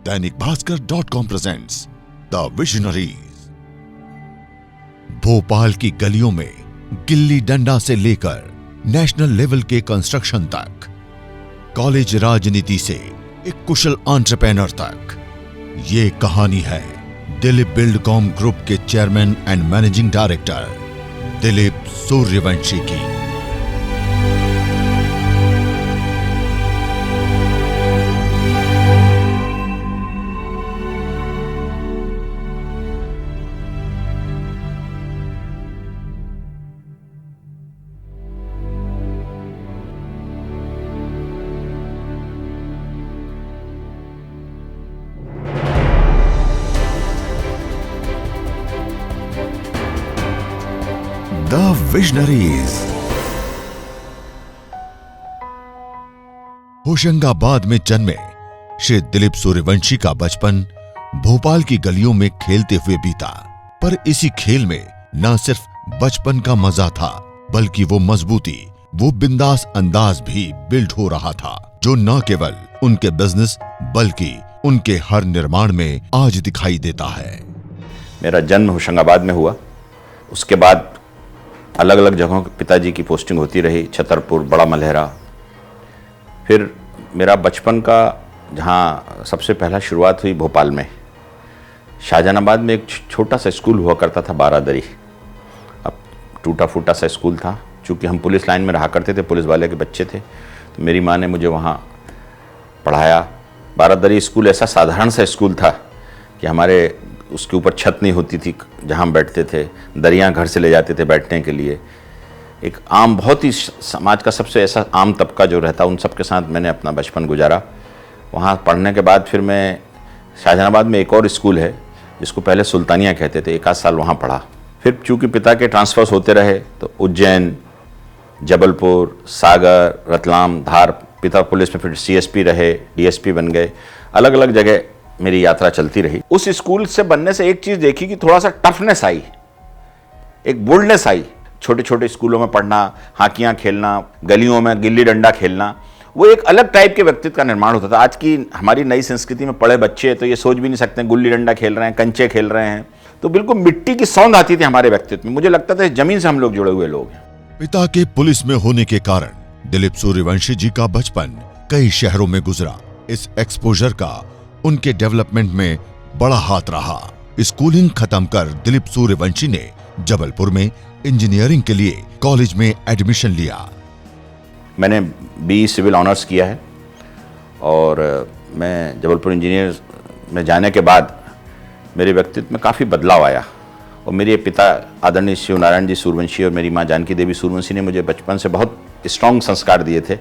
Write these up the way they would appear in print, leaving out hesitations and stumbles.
दैनिक भास्कर.com presents the visionaries. Bhopal की गलियों में गिल्ली डंडा से लेकर नेशनल लेवल के कंस्ट्रक्शन तक, कॉलेज राजनीति से एक कुशल एंटरप्रेन्योर तक, ये कहानी है दिलीप बिल्डकॉन ग्रुप के chairman and managing director Dilip Suryavanshi की। The visionaries. होशंगाबाद में जन्मे श्री दिलीप सूर्यवंशी का बचपन भोपाल की गलियों में खेलते हुए बीता। पर इसी खेल में न सिर्फ बचपन का मजा था, बल्कि वो मजबूती, वो बिंदास अंदाज भी बिल्ड हो रहा था, जो न केवल उनके बिजनेस बल्कि उनके हर निर्माण में आज दिखाई देता है। मेरा जन्म होशंगाबाद में हुआ। उसके बाद अलग अलग जगहों पिताजी की पोस्टिंग होती रही, छतरपुर, बड़ा मलहरा। फिर मेरा बचपन का जहाँ सबसे पहला शुरुआत हुई भोपाल में, शाहजहानाबाद में एक छोटा सा स्कूल हुआ करता था, बारादरी। अब टूटा फूटा सा स्कूल था। चूँकि हम पुलिस लाइन में रहा करते थे, पुलिस वाले के बच्चे थे, तो मेरी माँ ने मुझे वहाँ पढ़ाया। बारादरी स्कूल ऐसा साधारण सा स्कूल था कि हमारे उसके ऊपर छत नहीं होती थी जहाँ हम बैठते थे, दरियाँ घर से ले जाते थे बैठने के लिए। एक आम, बहुत ही समाज का सबसे ऐसा आम तबका जो रहता, उन सब के साथ मैंने अपना बचपन गुजारा। वहाँ पढ़ने के बाद फिर मैं शाहजहानाबाद में एक और स्कूल है जिसको पहले सुल्तानिया कहते थे, 1 आध साल वहाँ पढ़ा। फिर चूँकि पिता के ट्रांसफर्स होते रहे तो उज्जैन, जबलपुर, सागर, रतलाम, धार, पिता पुलिस में फिर CSP रहे, DSP बन गए। अलग अलग जगह मेरी यात्रा चलती रही। उस स्कूल से बनने से एक चीज़ देखी कि थोड़ा सा टफनेस आई, एक बोल्डनेस आई। छोटे छोटे स्कूलों में पढ़ना, हाकियाँ खेलना, गलियों में गिल्ली डंडा खेलना, वो एक अलग टाइप के व्यक्तित्व का निर्माण होता था। आज की हमारी नई संस्कृति में पढ़े बच्चे तो ये सोच भी नहीं सकते, गुल्ली डंडा खेल रहे हैं, कंचे खेल रहे हैं, तो बिल्कुल मिट्टी की सौंध आती थी हमारे व्यक्तित्व में। मुझे लगता था जमीन से हम लोग जुड़े हुए लोग हैं। पिता के पुलिस में होने के कारण दिलीप सूर्यवंशी जी का बचपन कई शहरों में गुजरा। इस एक्सपोजर का उनके डेवलपमेंट में बड़ा हाथ रहा। स्कूलिंग खत्म कर दिलीप सूर्यवंशी ने जबलपुर में इंजीनियरिंग के लिए कॉलेज में एडमिशन लिया। मैंने BE सिविल ऑनर्स किया है और मैं जबलपुर इंजीनियर में जाने के बाद मेरे व्यक्तित्व में काफ़ी बदलाव आया। और मेरे पिता आदरणीय शिवनारायण जी सूर्यवंशी और मेरी माँ जानकी देवी सूर्यवंशी ने मुझे बचपन से बहुत स्ट्रॉन्ग संस्कार दिए थे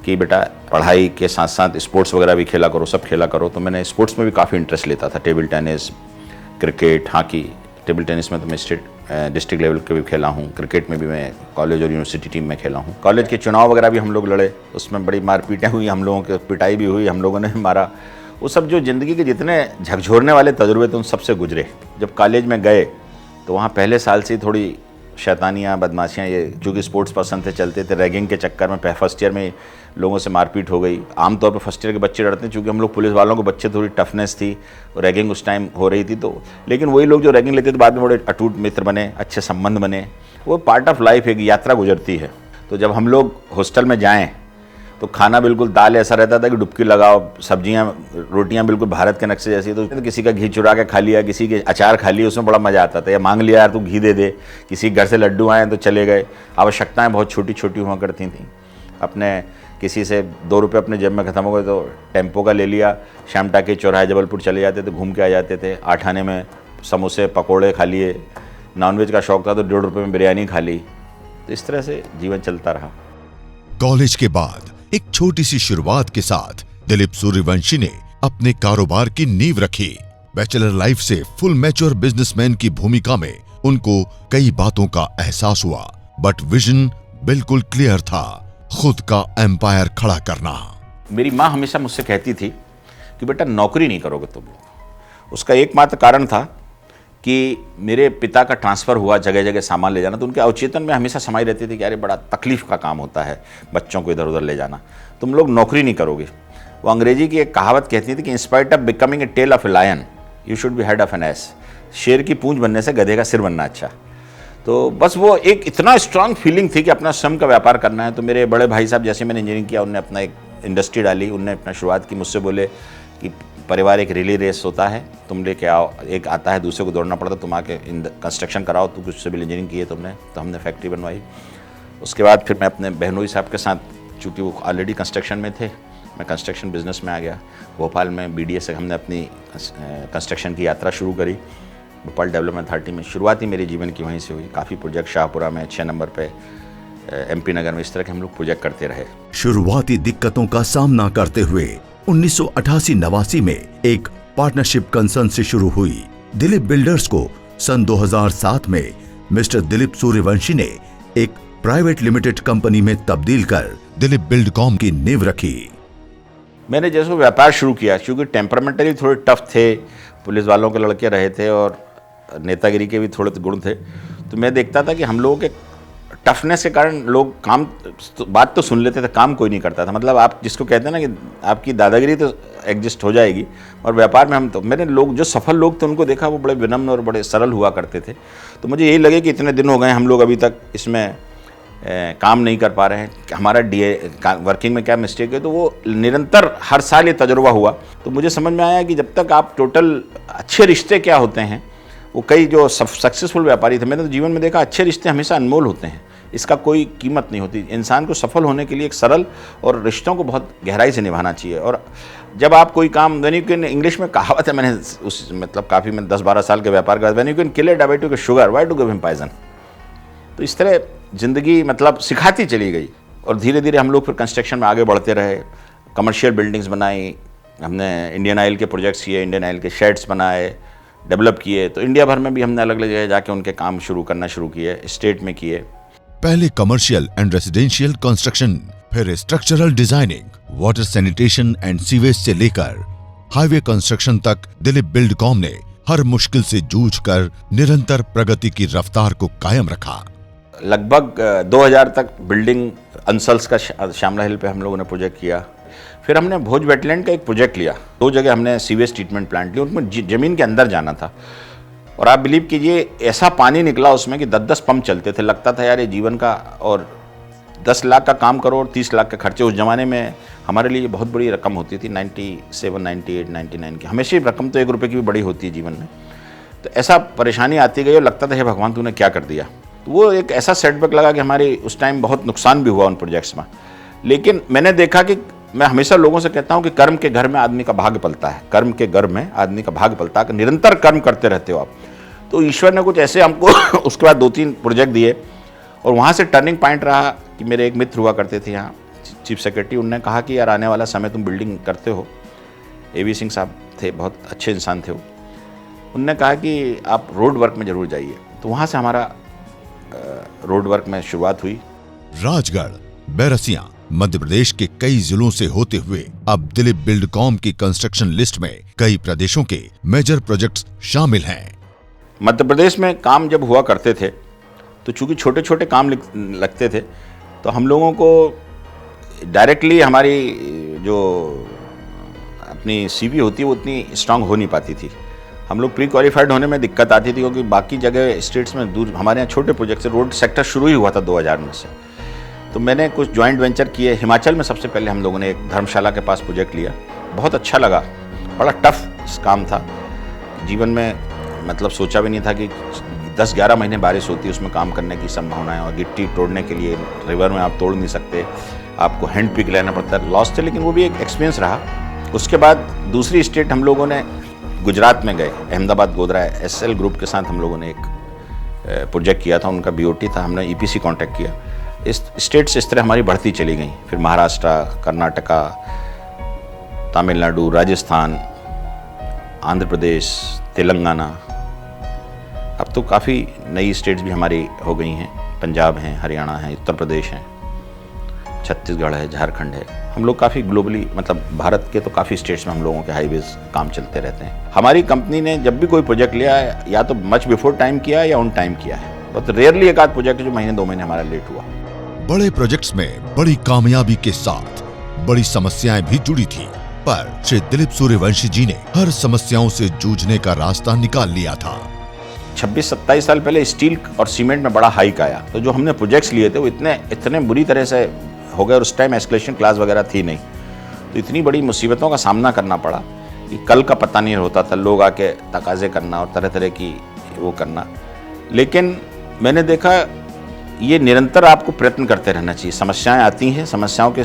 कि बेटा पढ़ाई के साथ साथ स्पोर्ट्स वगैरह भी खेला करो, सब खेला करो। तो मैंने स्पोर्ट्स में भी काफ़ी इंटरेस्ट लेता था, table tennis, cricket, hockey. Table tennis में तो मैं डिस्ट्रिक्ट लेवल के भी खेला हूँ, क्रिकेट में भी मैं कॉलेज और यूनिवर्सिटी टीम में खेला हूँ। कॉलेज के चुनाव वगैरह भी हम लोग लड़े, उसमें बड़ी मारपीटें हुई, हम लोगों की पिटाई भी हुई, हम लोगों ने भी मारा। वो सब जो ज़िंदगी के जितने झकझोरने वाले तजुर्बे थे उन सबसे गुजरे। जब कॉलेज में गए तो वहाँ पहले साल से ही थोड़ी शैतानियाँ, बदमाशियाँ, ये चूँकि स्पोर्ट्स पसंद थे, चलते थे। रैगिंग के चक्कर में फर्स्ट ईयर में लोगों से मारपीट हो गई। आमतौर पर फर्स्ट ईयर के बच्चे डरते हैं, चूँकि हम लोग पुलिस वालों के बच्चे, थोड़ी टफनेस थी, रैगिंग उस टाइम हो रही थी। तो लेकिन वही लोग जो रैगिंग लेते थे बाद में बड़े अटूट मित्र बने, अच्छे संबंध बने। वो पार्ट ऑफ लाइफ, एक यात्रा गुजरती है। तो जब हम लोग हॉस्टल में जाएँ तो खाना बिल्कुल दाल ऐसा रहता था कि डुबकी लगाओ, सब्जियां, रोटियां बिल्कुल भारत के नक्शे जैसी। तो किसी का घी चुरा के खा लिया, किसी के अचार खा लिया, उसमें बड़ा मज़ा आता था। या मांग लिया यार तू घी दे दे, किसी घर से लड्डू आए तो चले गए। आवश्यकताएं बहुत छोटी छोटी हुआ करती थीं। अपने किसी से 2 रुपये अपने जेब में ख़त्म हो गए तो टेम्पो का ले लिया, शाम टाके चौराहे जबलपुर चले जाते थे, घूम के आ जाते थे। 8 आने में समोसे पकौड़े खा लिए। नॉनवेज का शौक था तो 1.5 रुपये में बिरयानी खा ली। तो इस तरह से जीवन चलता रहा। कॉलेज के बाद एक छोटी सी शुरुआत के साथ दिलीप सूर्यवंशी ने अपने कारोबार की नींव रखी। बैचलर लाइफ से फुल मैच्योर बिजनेसमैन की भूमिका में उनको कई बातों का एहसास हुआ, बट विजन बिल्कुल क्लियर था, खुद का एम्पायर खड़ा करना। मेरी माँ हमेशा मुझसे कहती थी कि बेटा नौकरी नहीं करोगे तुम लोग। उसका एकमात्र कारण था कि मेरे पिता का ट्रांसफ़र हुआ, जगह जगह सामान ले जाना, तो उनके अवचेतन में हमेशा समाई रहती थी कि अरे बड़ा तकलीफ़ का काम होता है बच्चों को इधर उधर ले जाना, तुम लोग नौकरी नहीं करोगे। वो अंग्रेजी की एक कहावत कहती थी कि in spite of becoming a tail of a lion you should be head of an ass. शेर की पूंछ बनने से गधे का सिर बनना अच्छा। तो बस वो एक इतना स्ट्रांग फीलिंग थी कि अपना स्वयं का व्यापार करना है। तो मेरे बड़े भाई साहब, जैसे मैंने इंजीनियरिंग किया, उनने अपना एक इंडस्ट्री डाली, उनने अपना शुरुआत की। मुझसे बोले कि परिवार एक रिले रेस होता है, तुम लेके आओ, एक आता है दूसरे को दौड़ना पड़ता, तुम आके कंस्ट्रक्शन कराओ। तो कुछ सिविल इंजीनियरिंग की है तुमने, तो हमने फैक्ट्री बनवाई। उसके बाद फिर मैं अपने बहनोई साहब के साथ, चूँकि वो ऑलरेडी कंस्ट्रक्शन में थे, मैं कंस्ट्रक्शन बिजनेस में आ गया। भोपाल में BDA से हमने अपनी कंस्ट्रक्शन की यात्रा शुरू करी। भोपाल डेवलपमेंट अथॉरिटी में शुरुआती मेरे जीवन की वहीं से हुई। काफ़ी प्रोजेक्ट शाहपुरा में 6 नंबर पे, MP नगर में, इस तरह के हम लोग प्रोजेक्ट करते रहे। शुरुआती दिक्कतों का सामना करते हुए 1988-89 में एक पार्टनरशिप कंसर्न से शुरू हुई। दिलीप बिल्डर्स को सन 2007 में मिस्टर दिलीप सूर्यवंशी ने एक प्राइवेट लिमिटेड कंपनी में तब्दील कर दिलीप बिल्डकॉम की नींव रखी। मैंने जैसे व्यापार शुरू किया, क्योंकि टेम्परामेंटली थोड़े टफ थे, पुलिस वालों के लड़के रहे थे और नेतागिरी के भी थोड़े गुण थे, तो मैं देखता था कि हम लोगों के टफनेस के कारण लोग बात तो सुन लेते थे, काम कोई नहीं करता था। मतलब आप जिसको कहते हैं ना कि आपकी दादागिरी तो एग्जिस्ट हो जाएगी, और व्यापार में मैंने लोग जो सफल लोग थे उनको देखा, वो बड़े विनम्र और बड़े सरल हुआ करते थे। तो मुझे यही लगे कि इतने दिन हो गए हम लोग अभी तक इसमें काम नहीं कर पा रहे हैं, हमारा वर्किंग में क्या मिस्टेक है। तो वो निरंतर हर साल ये तजुर्बा हुआ, तो मुझे समझ में आया कि जब तक आप टोटल अच्छे रिश्ते क्या होते हैं, वो कई जो सक्सेसफुल व्यापारी थे, मैंने तो जीवन में देखा अच्छे रिश्ते हमेशा अनमोल होते हैं, इसका कोई कीमत नहीं होती। इंसान को सफल होने के लिए एक सरल और रिश्तों को बहुत गहराई से निभाना चाहिए। और जब आप कोई काम, व्हेन यू कैन, इंग्लिश में कहावत है, मैंने उस मतलब काफ़ी, मैंने 10-12 साल के व्यापार का, when you can kill a diabetic with sugar why to give him poison. तो इस तरह ज़िंदगी मतलब सिखाती चली गई, और धीरे धीरे हम लोग फिर कंस्ट्रक्शन में आगे बढ़ते रहे। कमर्शियल बिल्डिंग्स बनाई हमने, इंडियन ऑयल के प्रोजेक्ट्स किए, इंडियन ऑयल के शेड्स बनाए, डेवलप किए। तो इंडिया भर में भी हमने अलग अलग जगह जाके उनके काम शुरू करना शुरू किए, स्टेट में किए। पहले कमर्शियल एंड रेसिडेंशियल कंस्ट्रक्शन, फिर structural designing, water sanitation and sewage से लेकर हाईवे कंस्ट्रक्शन तक दिलीप बिल्डकॉम ने हर मुश्किल से जूझकर निरंतर प्रगति की रफ्तार को कायम रखा। लगभग 2000 तक बिल्डिंग अंसल्स का श्यामला हिल पे हम लोगों ने प्रोजेक्ट किया। फिर हमने भोज वेटलैंड का एक प्रोजेक्ट लिया, 2 जगह हमने सीवेज ट्रीटमेंट प्लांट लिया, उनमें ज़मीन के अंदर जाना था। और आप बिलीव कीजिए, ऐसा पानी निकला उसमें कि 10-10 पंप चलते थे। लगता था यार ये जीवन का, और 10 लाख का काम करो और 30 लाख के खर्चे। उस ज़माने में हमारे लिए बहुत बड़ी रकम होती थी, 97, 98, 99 की। हमेशा रकम तो 1 रुपये की भी बड़ी होती है जीवन में। तो ऐसा परेशानी आती गई और लगता था हे भगवान तूने क्या कर दिया। तो वो एक ऐसा सेटबैक लगा कि हमारे उस टाइम बहुत नुकसान भी हुआ उन प्रोजेक्ट्स में। लेकिन मैंने देखा कि मैं हमेशा लोगों से कहता हूँ कि कर्म के घर में आदमी का भाग्य पलता है, कर्म के घर में आदमी का भाग्य पलता है। निरंतर कर्म करते रहते हो आप, तो ईश्वर ने कुछ ऐसे हमको उसके बाद 2-3 प्रोजेक्ट दिए। और वहाँ से टर्निंग पॉइंट रहा कि मेरे एक मित्र हुआ करते थे यहाँ, चीफ सेक्रेटरी, उनने कहा कि यार आने वाला समय तुम बिल्डिंग करते हो। AV सिंह साहब थे, बहुत अच्छे इंसान थे वो। उनने कहा कि आप रोड वर्क में ज़रूर जाइए। तो वहाँ से हमारा रोड वर्क में शुरुआत हुई। राजगढ़, बैरसियां, मध्य प्रदेश के कई जिलों से होते हुए अब दिलीप बिल्डकॉम की कंस्ट्रक्शन लिस्ट में कई प्रदेशों के मेजर प्रोजेक्ट्स शामिल हैं। मध्य प्रदेश में काम जब हुआ करते थे, तो चूंकि छोटे छोटे काम लगते थे, तो हम लोगों को डायरेक्टली हमारी जो अपनी CV होती है वो उतनी स्ट्रांग हो नहीं पाती थी। हम लोग प्री क्वालिफाइड होने में दिक्कत आती थी, क्योंकि बाकी जगह स्टेट्स में दूर, हमारे यहाँ छोटे प्रोजेक्ट से रोड सेक्टर शुरू ही हुआ था 2000 में से। तो मैंने कुछ जॉइंट वेंचर किए। हिमाचल में सबसे पहले हम लोगों ने एक धर्मशाला के पास प्रोजेक्ट लिया, बहुत अच्छा लगा, बड़ा टफ काम था। जीवन में मतलब सोचा भी नहीं था कि 10-11 महीने बारिश होती है, उसमें काम करने की संभावना है। और गिट्टी तोड़ने के लिए रिवर में आप तोड़ नहीं सकते, आपको हैंड पिक लेना पड़ता है। लॉस थे, लेकिन वो भी एक एक्सपीरियंस रहा। उसके बाद दूसरी स्टेट हम लोगों ने गुजरात में गए, अहमदाबाद गोधरा SL ग्रुप के साथ हम लोगों ने एक प्रोजेक्ट किया था, उनका BOT था, हमने EPC कॉन्ट्रैक्ट किया। इस स्टेट से इस तरह हमारी बढ़ती चली गई। फिर महाराष्ट्र, कर्नाटका, तमिलनाडु, राजस्थान, आंध्र प्रदेश, तेलंगाना, अब तो काफ़ी नई स्टेट्स भी हमारी हो गई हैं। पंजाब हैं, हरियाणा है, उत्तर प्रदेश हैं, छत्तीसगढ़ है, झारखंड है। हम लोग काफ़ी ग्लोबली, मतलब भारत के तो काफ़ी स्टेट्स में हम लोगों के हाईवेज काम चलते रहते हैं। हमारी कंपनी ने जब भी कोई प्रोजेक्ट लिया है, या तो मच बिफोर टाइम किया है या ऑन टाइम किया है। बहुत रेयरली एक आध प्रोजेक्ट जो 1-2 महीने हमारा लेट हुआ। बड़े प्रोजेक्ट्स में बड़ी कामयाबी के साथ बड़ी समस्याएं भी जुड़ी थी। पर श्री दिलीप सूर्यवंशी जी ने हर समस्याओं से जूझने का रास्ता निकाल लिया था। 26-27 साल पहले स्टील और सीमेंट में बड़ा हाइक आया, तो जो हमने प्रोजेक्ट्स लिए थे वो इतने बुरी तरह से हो गए, और उस टाइम एस्केलेशन क्लास वगैरह थी नहीं, तो इतनी बड़ी मुसीबतों का सामना करना पड़ा कि कल का पता नहीं होता था, लोग आके तकाजे करना और तरह तरह की वो करना। लेकिन मैंने देखा ये निरंतर आपको प्रयत्न करते रहना चाहिए। समस्याएं आती हैं, समस्याओं के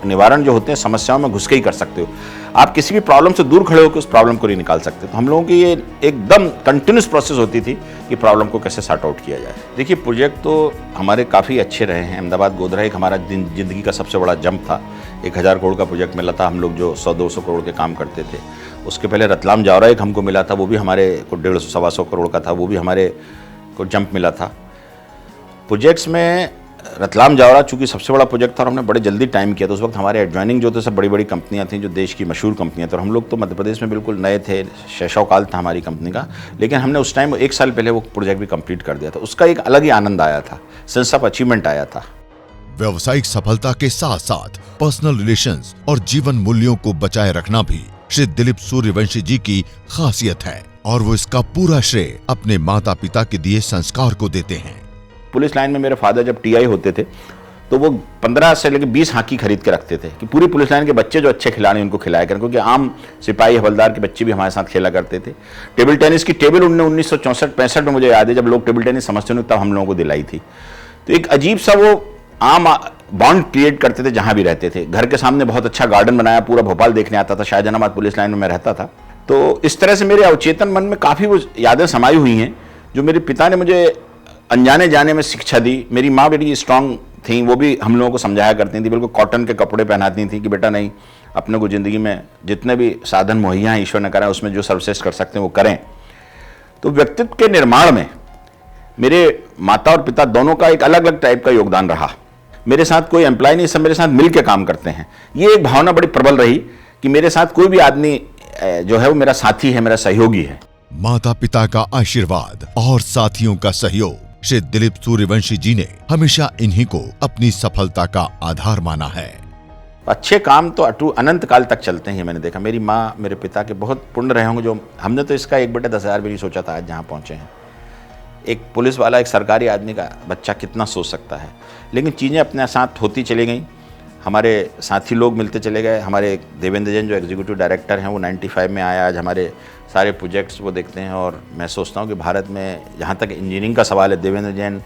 निवारण जो होते हैं समस्याओं में घुस के ही कर सकते हो। आप किसी भी प्रॉब्लम से दूर खड़े होकर उस प्रॉब्लम को नहीं निकाल सकते। तो हम लोगों की ये एकदम कंटिन्यूस प्रोसेस होती थी कि प्रॉब्लम को कैसे सॉर्ट आउट किया जाए। देखिए, प्रोजेक्ट तो हमारे काफ़ी अच्छे रहे हैं। अहमदाबाद गोधरा एक हमारा जिंदगी का सबसे बड़ा जंप था। 1000 करोड़ का प्रोजेक्ट मिला था, हम लोग जो 100-200 करोड़ के काम करते थे। उसके पहले रतलाम जावरा एक हमको मिला था, वो भी हमारे को 150-125 करोड़ का था, वो भी हमारे को जंप मिला था। प्रोजेक्ट्स में रतलाम जावरा चूंकि सबसे बड़ा प्रोजेक्ट था और हमने बड़े जल्दी टाइम किया, तो उस वक्त हमारे एडजॉइनिंग जो थे सब बड़ी बड़ी कंपनियां थीं जो देश की मशहूर कंपनियां थी, और हम लोग तो मध्य प्रदेश में बिल्कुल नए थे, शैशवकाल था हमारी कंपनी का। लेकिन हमने उस टाइम 1 साल पहले वो प्रोजेक्ट भी कंप्लीट कर दिया था। उसका एक अलग ही आनंद आया था, सेंस ऑफ अचीवमेंट आया था। व्यवसायिक सफलता के साथ साथ पर्सनल रिलेशंस और जीवन मूल्यों को बचाए रखना भी श्री दिलीप सूर्यवंशी जी की खासियत है, और वो इसका पूरा श्रेय अपने माता पिता के दिए संस्कार को देते हैं। पुलिस लाइन में मेरे फादर जब टीआई होते थे तो वो 15 से लेकर 20 हॉकी खरीद के रखते थे कि पूरी पुलिस लाइन के बच्चे जो अच्छे खिलाड़ी उनको खिलाया करें, क्योंकि आम सिपाही हवलदार के बच्चे भी हमारे साथ खेला करते थे। टेबल टेनिस की टेबल उन्होंने 1964-65 में, मुझे याद है, जब लोग टेबल टेनिस समझते नहीं तब हम लोगों को दिलाई थी। तो एक अजीब सा वो आम बॉन्ड क्रिएट करते थे जहां भी रहते थे। घर के सामने बहुत अच्छा गार्डन बनाया, पूरा भोपाल देखने आता था, शाहजहानाबाद पुलिस लाइन में मैं रहता था। तो इस तरह से मेरे अवचेतन मन में काफ़ी वो यादें समाई हुई हैं जो मेरे पिता ने मुझे अनजाने जाने में शिक्षा दी। मेरी माँ बड़ी स्ट्रांग थी, वो भी हम लोगों को समझाया करती थी, बिल्कुल कॉटन के कपड़े पहनाती थी कि बेटा नहीं, अपने को ज़िंदगी में जितने भी साधन मुहैया हैं ईश्वर ने कराए, उसमें जो सर्वश्रेष्ठ कर सकते हैं वो करें। तो व्यक्तित्व के निर्माण में मेरे माता और पिता दोनों का एक अलग अलग टाइप का योगदान रहा। मेरे साथ कोई एम्प्लॉय नहीं, सब मेरे साथ मिल के काम करते हैं। ये एक भावना बड़ी प्रबल रही कि मेरे साथ कोई भी आदमी जो है वो मेरा साथी है, मेरा सहयोगी है। माता पिता का आशीर्वाद और साथियों का सहयोग, श्री दिलीप सूर्यवंशी जी ने हमेशा इन्हीं को अपनी सफलता का आधार माना है। अच्छे काम तो अनंत काल तक चलते हैं। मैंने देखा मेरी माँ मेरे पिता के बहुत पुण्य रहे होंगे, जो हमने तो इसका 1/10,000 भी नहीं सोचा था आज जहाँ पहुँचे हैं। एक पुलिस वाला, एक सरकारी आदमी का बच्चा कितना सोच सकता है, लेकिन चीज़ें अपने साथ होती चली गई। हमारे साथी लोग मिलते चले गए। हमारे देवेंद्र जैन जो एग्जीक्यूटिव डायरेक्टर हैं वो 95 में आया, आज हमारे सारे प्रोजेक्ट्स वो देखते हैं। और मैं सोचता हूँ कि भारत में जहाँ तक इंजीनियरिंग का सवाल है, देवेंद्र जैन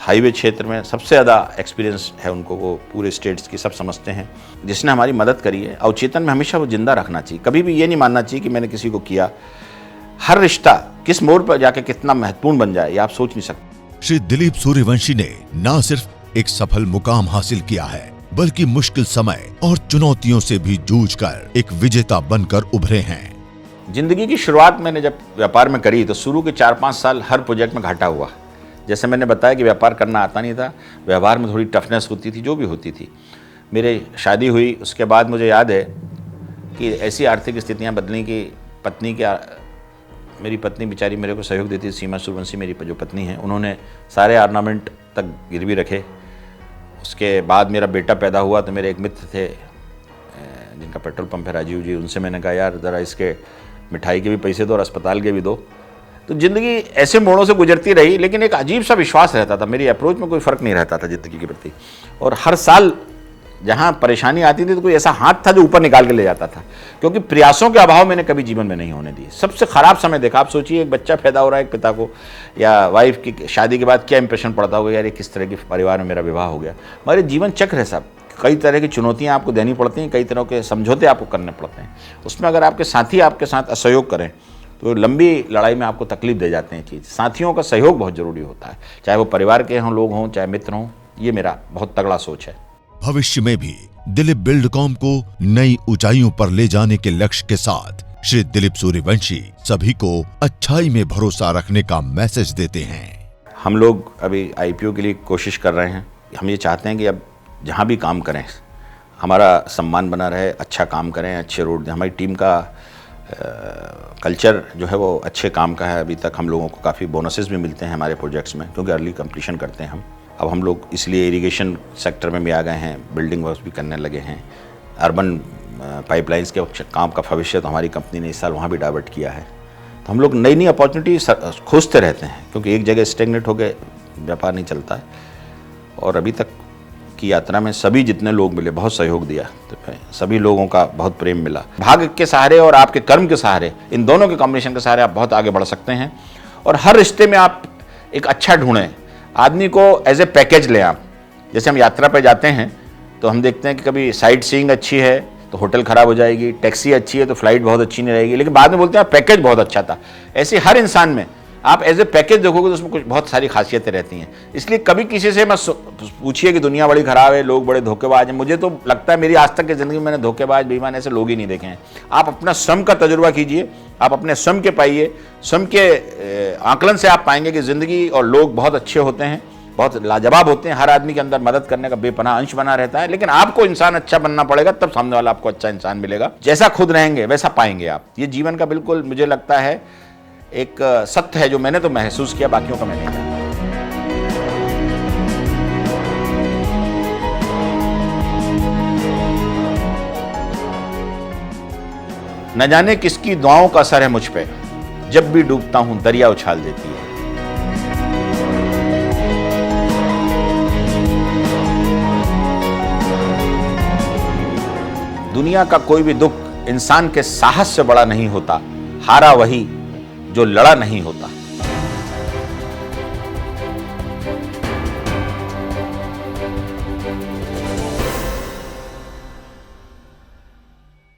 हाईवे क्षेत्र में सबसे ज़्यादा एक्सपीरियंस है उनको, वो पूरे स्टेट्स की सब समझते हैं, जिसने हमारी मदद करी है। अवचेतन में हमेशा वो जिंदा रखना चाहिए, कभी भी ये नहीं मानना चाहिए कि मैंने किसी को किया। हर रिश्ता किस मोड़ पर जाके कितना महत्वपूर्ण बन जाए ये आप सोच नहीं सकते। श्री दिलीप सूर्यवंशी ने न सिर्फ एक सफल मुकाम हासिल किया है, बल्कि मुश्किल समय और चुनौतियों से भी जूझकर एक विजेता बनकर उभरे हैं। जिंदगी की शुरुआत मैंने जब व्यापार में करी तो शुरू के 4-5 साल हर प्रोजेक्ट में घाटा हुआ। जैसे मैंने बताया कि व्यापार करना आता नहीं था, व्यवहार में थोड़ी टफनेस होती थी, जो भी होती थी। मेरे शादी हुई, उसके बाद मुझे याद है कि ऐसी आर्थिक स्थितियां बदली कि मेरी पत्नी बेचारी मेरे को सहयोग देती थी। सीमा सूर्यवंशी मेरी जो पत्नी है, उन्होंने सारे ऑर्नामेंट तक गिरवी रखे। उसके बाद मेरा बेटा पैदा हुआ तो मेरे एक मित्र थे जिनका पेट्रोल पंप है, राजीव जी, उनसे मैंने कहा यार ज़रा इसके मिठाई के भी पैसे दो और अस्पताल के भी दो। तो ज़िंदगी ऐसे मोड़ों से गुजरती रही, लेकिन एक अजीब सा विश्वास रहता था, मेरी अप्रोच में कोई फ़र्क नहीं रहता था ज़िंदगी के प्रति। और हर साल जहाँ परेशानी आती थी तो कोई ऐसा हाथ था जो ऊपर निकाल के ले जाता था, क्योंकि प्रयासों के अभाव मैंने कभी जीवन में नहीं होने दिए। सबसे ख़राब समय देखा, आप सोचिए एक बच्चा पैदा हो रहा है एक पिता को, या वाइफ की शादी के बाद क्या इंप्रेशन पड़ता होगा, यार ये किस तरह के परिवार में मेरा विवाह हो गया। हमारे जीवन चक्र है साहब, कई तरह की चुनौतियाँ आपको देनी पड़ती हैं, कई तरह के समझौते आपको करने पड़ते हैं। उसमें अगर आपके साथी आपके साथ असहयोग करें तो लंबी लड़ाई में आपको तकलीफ दे जाते हैं चीज़। साथियों का सहयोग बहुत ज़रूरी होता है, चाहे वो परिवार के हों लोग हों, चाहे मित्र हों। ये मेरा बहुत तगड़ा सोच है। भविष्य में भी दिलीप बिल्डकॉम को नई ऊंचाइयों पर ले जाने के लक्ष्य के साथ श्री दिलीप सूर्यवंशी सभी को अच्छाई में भरोसा रखने का मैसेज देते हैं। हम लोग अभी IPO के लिए कोशिश कर रहे हैं। हम ये चाहते हैं कि अब जहाँ भी काम करें हमारा सम्मान बना रहे, अच्छा काम करें, अच्छे रोड दें। हमारी टीम का कल्चर जो है वो अच्छे काम का है। अभी तक हम लोगों को काफ़ी बोनसेस भी मिलते हैं हमारे प्रोजेक्ट्स में, क्योंकि अर्ली कंप्लीशन करते हैं हम। अब हम लोग इसलिए इरिगेशन सेक्टर में भी आ गए हैं, बिल्डिंग वर्क्स भी करने लगे हैं, अर्बन पाइपलाइंस के काम का भविष्य तो हमारी कंपनी ने इस साल वहाँ भी डाइवर्ट किया है। तो हम लोग नई नई अपॉर्चुनिटी खोजते रहते हैं, क्योंकि एक जगह स्टेगनेट हो गए व्यापार नहीं चलता है। और अभी तक की यात्रा में सभी जितने लोग मिले बहुत सहयोग दिया, तो सभी लोगों का बहुत प्रेम मिला। भाग्य के सहारे और आपके कर्म के सहारे, इन दोनों के कॉम्बिनेशन के सहारे आप बहुत आगे बढ़ सकते हैं। और हर रिश्ते में आप एक अच्छा ढूंढें, आदमी को एज ए पैकेज लें आप। जैसे हम यात्रा पर जाते हैं तो हम देखते हैं कि कभी साइट सीइंग अच्छी है तो होटल ख़राब हो जाएगी, टैक्सी अच्छी है तो फ्लाइट बहुत अच्छी नहीं रहेगी, लेकिन बाद में बोलते हैं पैकेज बहुत अच्छा था। ऐसे हर इंसान में आप एज ए पैकेज देखोगे तो उसमें कुछ बहुत सारी खासियतें रहती हैं। इसलिए कभी किसी से मत पूछिए कि दुनिया बड़ी ख़राब है, लोग बड़े धोखेबाज हैं। मुझे तो लगता है मेरी आज तक की ज़िंदगी में मैंने धोखेबाज बेईमान ऐसे लोग ही नहीं देखे हैं। आप अपना स्वयं का तजुर्बा कीजिए, आप अपने स्वयं के पाइए, स्वयं के आकलन से आप पाएंगे कि ज़िंदगी और लोग बहुत अच्छे होते हैं, बहुत लाजवाब होते हैं। हर आदमी के अंदर मदद करने का बेपनाह अंश बना रहता है, लेकिन आपको इंसान अच्छा बनना पड़ेगा, तब सामने वाला आपको अच्छा इंसान मिलेगा। जैसा खुद रहेंगे वैसा पाएंगे आप। ये जीवन का बिल्कुल मुझे लगता है एक सत्य है जो मैंने तो महसूस किया, बाकियों का मैं नहीं जानता। न जाने किसकी दुआओं का असर है मुझ पे, जब भी डूबता हूं दरिया उछाल देती है। दुनिया का कोई भी दुख इंसान के साहस से बड़ा नहीं होता, हारा वही जो लड़ा नहीं होता।